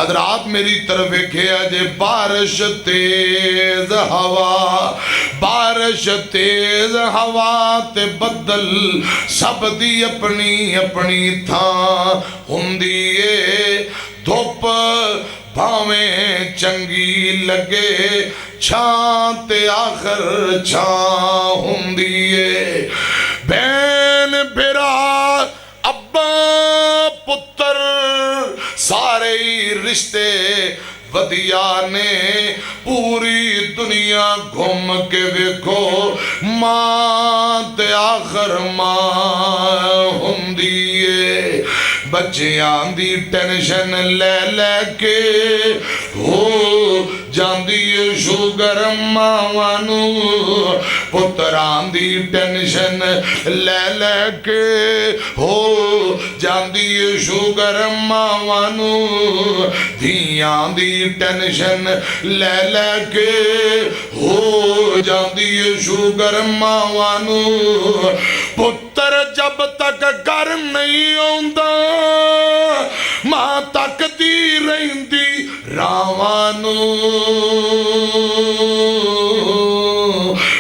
हजरात मेरी तरफ वेख्या जे बारिश तेज हवा, बारिश तेज हवा ते बदल सब दी अपनी अपनी थां हुंदी ए। धुप भावें चंगी लगे छां ते आखिर छां हुंदी ए। भैन भरा अब्बा पुत्र सारे रिश्ते वधिया ने। पूरी दुनिया घूम के वेखो मां ते आखिर मां हुंदी ए। बच्चियां दी टेंशन ले लेके हो जांदी है शुगर मावां नू, पुत्रां दी टेंशन ले लेके हो जांदी है शुगर मावां नू। धियां दी टेंशन ले लेके हो जांदी है शुगर मावां नू। पुत्र जब तक घर नहीं आउंदा मां तकदी रहिंदी रावां नू,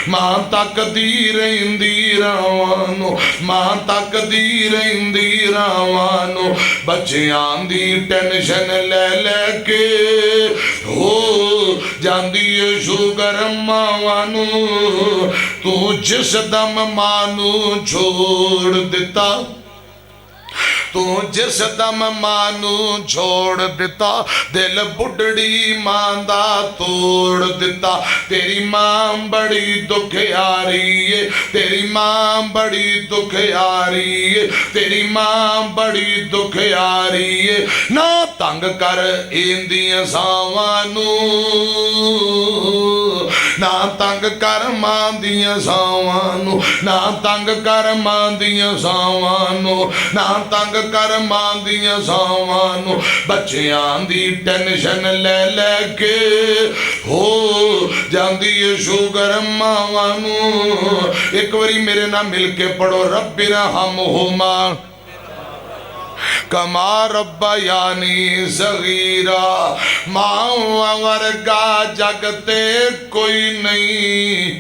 मां तकदी रहिंदी रावां नू, मां तकदी रहिंदी रावां नू। बच्चियां दी टेंशन ले लेके हो जांदी है शुगर मावां नू। तू जिस दम मां नू छोड़ दिता, तू जिस दम मां नू छोड़ दिता, दिल बुढ़ड़ी मां दा तोड़ दिता। तेरी मां बड़ी दुखियारी है, तेरी मां बड़ी दुखियारी है, तेरी मां बड़ी दुखियारी है। ना तंग कर इंदियां सावां नू, ना तंग कर मां दियां सावां नू, ना तंग कर मां दियां सावां नू, ना तंग कर मां दियां सावां नू। बच्चियां दी टेंशन ले लेके हो जांदी है शुगर मावां नू। एक बारी मेरे नाल मिल के पढ़ो, रब्बि रहमहुमा कमा रब्बयानी सगीरा। मां वर्गा जगते कोई नहीं,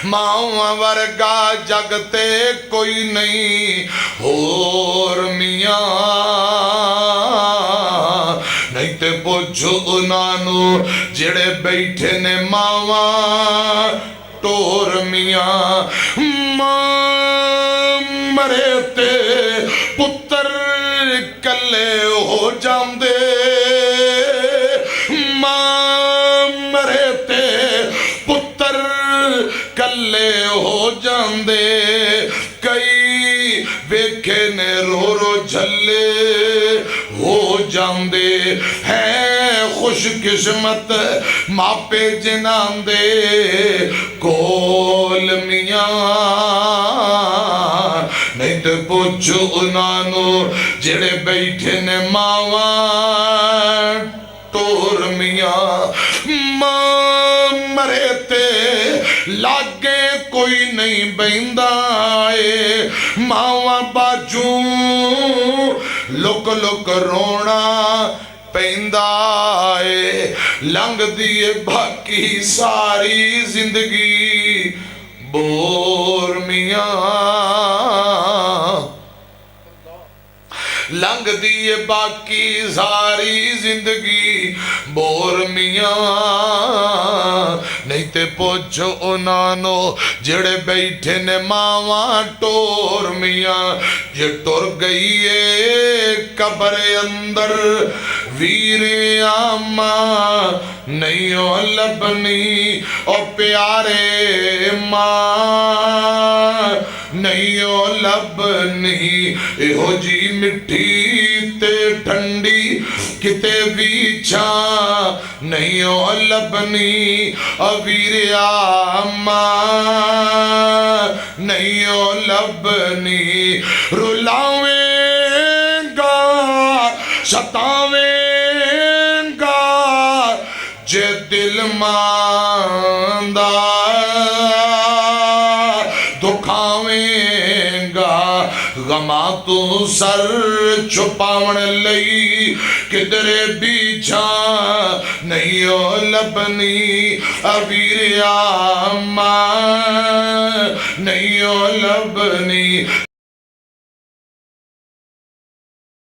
मां वर्गा जगते कोई नहीं होर मियां। नहीं ते पुछो उन्हानू जेड़े बैठे ने मावा टोर मियां। मां मरे ते पुत्र कले हो जांदे, मां मरे ते पुत्र कले हो जांदे। कई वेखे ने रो रो झल्ले हो जांदे। है खुश किस्मत मापे जिनांदे कोल मियां। नहीं तो पुछो उन्हानू जेड़े बैठे ने मावा टोर मियां। मां मरे ते लागे कोई नहीं बहिंदा ए, मावा बाजू लुक लुक रोना पैंदा ए। लंघदी ए बाकी सारी जिंदगी बोर मियां, लंघदी ए बाकी सारी जिंदगी बोर मियां। नहीं ते पुछो उन्हानू जेड़े बैठे ने मावा टोर मियां। जे टुर गई है कबर अंदर वीरे आमा नहीं ओ लबनी ओ प्यारे मां नहीं ओ लबनी। एहो जी मिठी ते ठंडी किते भी छा नहीं ओ लबनी अवीरिया मां नहीं ओ लबनी। रुलावेंगा सतावेंगा जे दिल मांदा, दुखावेंगा गमा तू सर छुपावन लई किधरे बीछा नहीं ओ लबनी अवीरिया मां नहीं ओ लबनी।